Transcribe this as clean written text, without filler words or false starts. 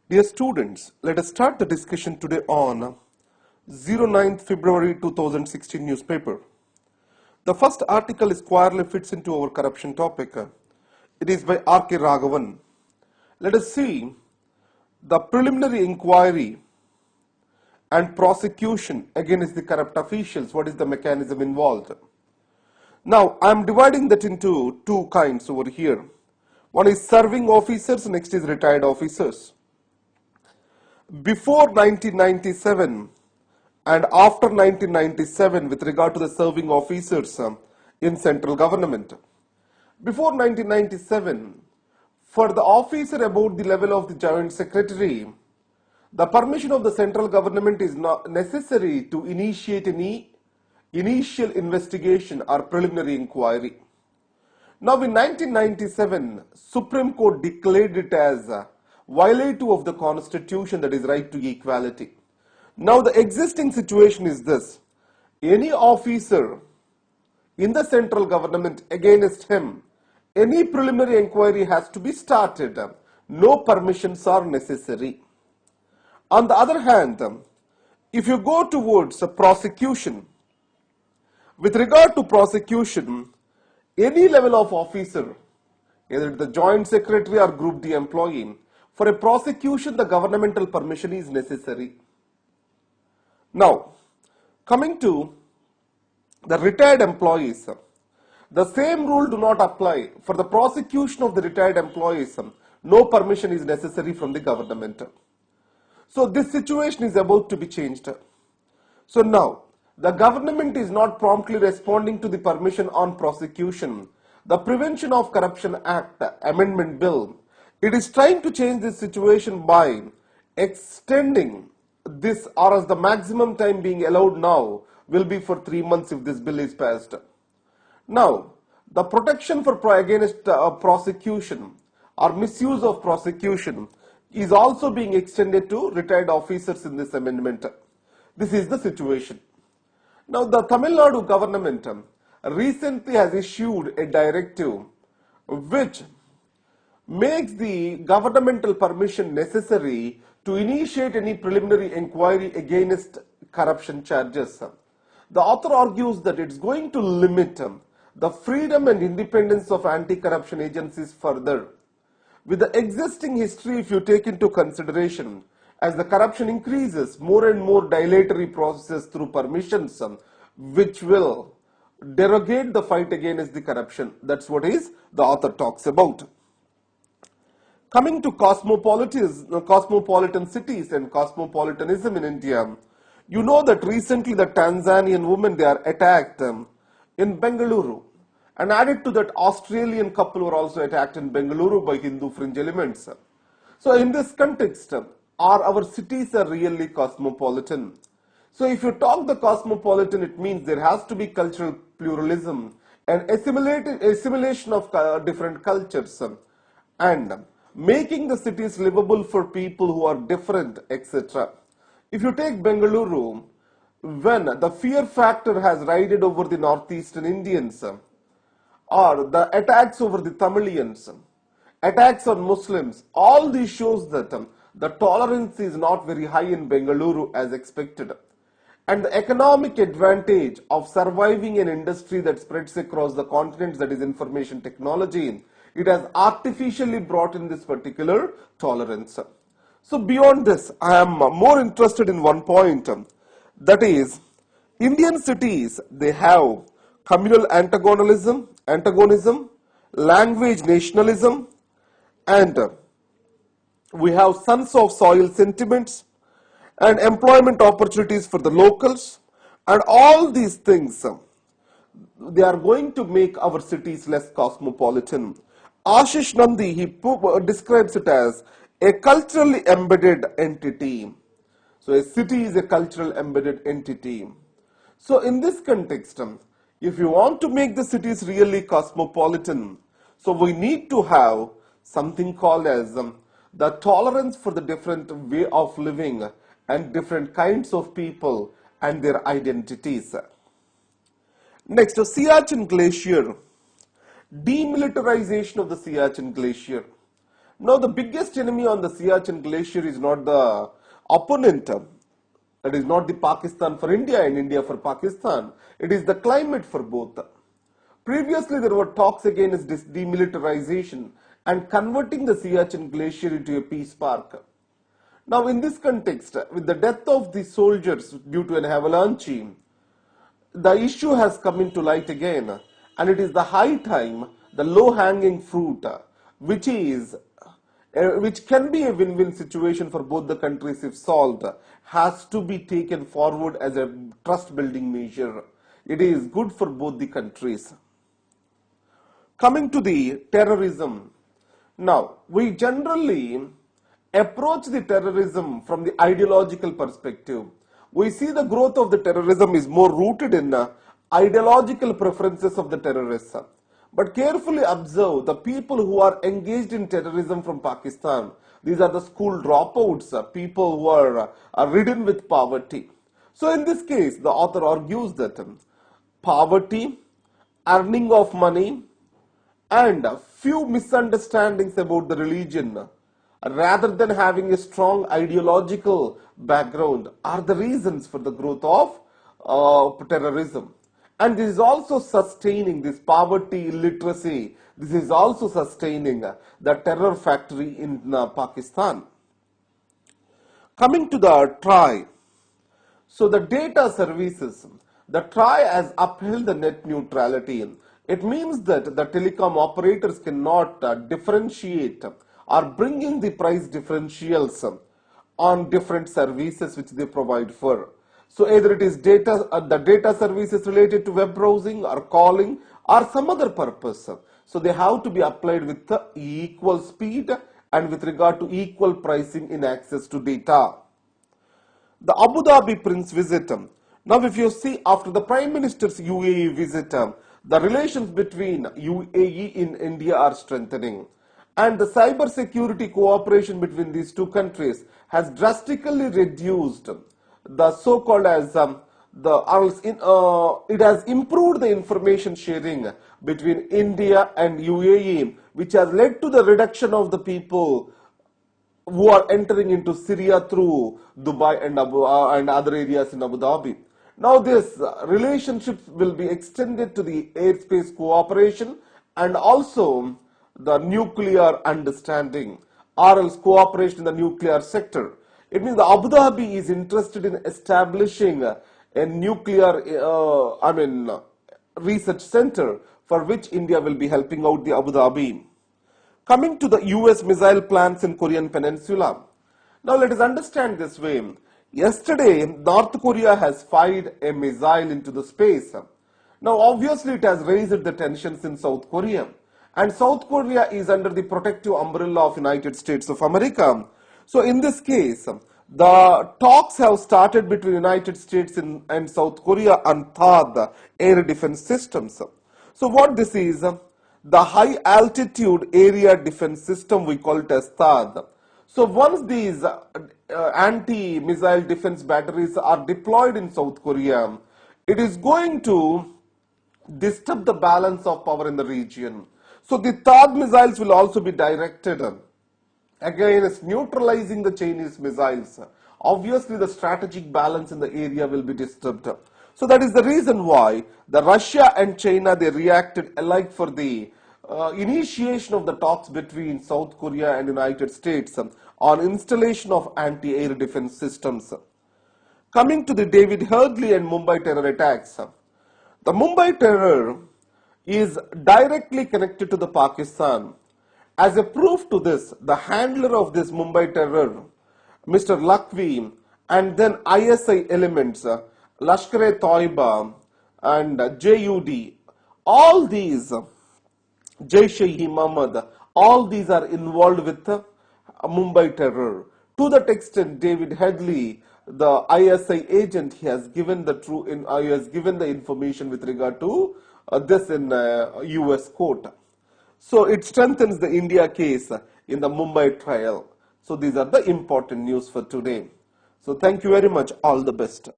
Dear students, let us start the discussion today on 09th February 2016 newspaper. The first article squarely fits into our corruption topic. It is by R.K. Raghavan. Let us see the preliminary inquiry and prosecution against the corrupt officials. What is the mechanism involved? Now, I am dividing that into two kinds over here. One is serving officers, next is retired officers. Before 1997 and after 1997 with regard to the serving officers in central government. Before 1997, for the officer about the level of the joint secretary, the permission of the central government is not necessary to initiate any initial investigation or preliminary inquiry. Now in 1997, Supreme Court declared it as violative of the constitution, that is right to equality. Now the existing situation is this: any officer in the central government, against him, any preliminary inquiry has to be started. No permissions are necessary. On the other hand, if you go towards a prosecution, with regard to prosecution, any level of officer, either the joint secretary or group D employee, for a prosecution the governmental permission is necessary. Now, coming to the retired employees, the same rule do not apply. For the prosecution of the retired employees, no permission is necessary from the government. So this situation is about to be changed. So now, the government is not promptly responding to the permission on prosecution. The Prevention of Corruption Act Amendment Bill, it is trying to change this situation by extending this, or as the maximum time being allowed now will be for 3 months if this bill is passed. Now, the protection for against prosecution or misuse of prosecution is also being extended to retired officers in this amendment. This is the situation. Now, the Tamil Nadu government recently has issued a directive which makes the governmental permission necessary to initiate any preliminary inquiry against corruption charges. The author argues that it's going to limit the freedom and independence of anti-corruption agencies further. With the existing history, if you take into consideration, as the corruption increases, more and more dilatory processes through permissions, which will derogate the fight against the corruption. That's what the author talks about. Coming to cosmopolitan cities and cosmopolitanism in India, you know that recently the Tanzanian women, they are attacked in Bengaluru. And added to that, Australian couple were also attacked in Bengaluru by Hindu fringe elements. So in this context, our cities are really cosmopolitan. So if you talk the cosmopolitan, it means there has to be cultural pluralism and assimilation of different cultures and making the cities livable for people who are different, etc. If you take Bengaluru, when the fear factor has ridden over the northeastern Indians, or the attacks over the Tamilians, attacks on Muslims, all these shows that the tolerance is not very high in Bengaluru as expected. And the economic advantage of surviving an industry that spreads across the continents, that is information technology, it has artificially brought in this particular tolerance. So beyond this, I am more interested in one point, that is, Indian cities, they have communal antagonism, language nationalism, and we have sons of soil sentiments and employment opportunities for the locals, and all these things, they are going to make our cities less cosmopolitan. Ashish Nandi, he describes it as a culturally embedded entity. So a city is a cultural embedded entity. So in this context, if you want to make the cities really cosmopolitan, so we need to have something called as the tolerance for the different way of living and different kinds of people and their identities. Next, Siachen Glacier. Demilitarization of the Siachen Glacier. Now, the biggest enemy on the Siachen Glacier is not the opponent. That is not the Pakistan for India and India for Pakistan. It is the climate for both. Previously, there were talks against demilitarization and converting the Siachen Glacier into a peace park. Now, in this context, with the death of the soldiers due to an avalanche, the issue has come into light again, and it is the high time, the low-hanging fruit, which can be a win-win situation for both the countries if solved, has to be taken forward as a trust-building measure. It is good for both the countries. Coming to the terrorism. Now, we generally approach the terrorism from the ideological perspective. We see the growth of the terrorism is more rooted in ideological preferences of the terrorists. But carefully observe the people who are engaged in terrorism from Pakistan. These are the school dropouts, people who are ridden with poverty. So in this case, the author argues that poverty, earning of money, and a few misunderstandings about the religion, rather than having a strong ideological background, are the reasons for the growth of terrorism. And this is also sustaining this poverty, illiteracy. This is also sustaining the terror factory in Pakistan. Coming to the TRI. So the data services, the TRI has upheld the net neutrality. It means that the telecom operators cannot differentiate or bring in the price differentials on different services which they provide for. So either it is the data services related to web browsing or calling or some other purpose. So they have to be applied with equal speed and with regard to equal pricing in access to data. The Abu Dhabi Prince visit. Now if you see after the Prime Minister's UAE visit, the relations between UAE and India are strengthening. And the cyber security cooperation between these two countries has drastically reduced the so-called as it has improved the information sharing between India and UAE, which has led to the reduction of the people who are entering into Syria through Dubai and other areas in Abu Dhabi. Now this relationship will be extended to the airspace cooperation and also the nuclear understanding or else cooperation in the nuclear sector. It means the Abu Dhabi is interested in establishing a nuclear research center for which India will be helping out the Abu Dhabi. Coming to the US missile plants in Korean Peninsula. Now let us understand this way. Yesterday, North Korea has fired a missile into the space. Now obviously it has raised the tensions in South Korea. And South Korea is under the protective umbrella of United States of America. So in this case, the talks have started between United States and South Korea on THAAD air defense systems. So what this is, the high altitude area defense system, we call it as THAAD. So once these anti-missile defense batteries are deployed in South Korea, it is going to disturb the balance of power in the region. So the THAAD missiles will also be directed against neutralizing the Chinese missiles. Obviously, the strategic balance in the area will be disturbed. So that is the reason why the Russia and China, they reacted alike for the initiation of the talks between South Korea and United States on installation of anti-air defense systems. Coming to the David Hurley and Mumbai terror attacks. The Mumbai terror is directly connected to the Pakistan. As a proof to this, the handler of this Mumbai terror, Mr. Lakhvi, and then ISI elements, Lashkar-e-Toiba and JUD, all these, Jaish-e-Mohammed, all these are involved with Mumbai terror. To that extent, David Headley, the ISI agent, he has given the information with regard to this in US court. So it strengthens the India case in the Mumbai trial. So these are the important news for today. So thank you very much. All the best.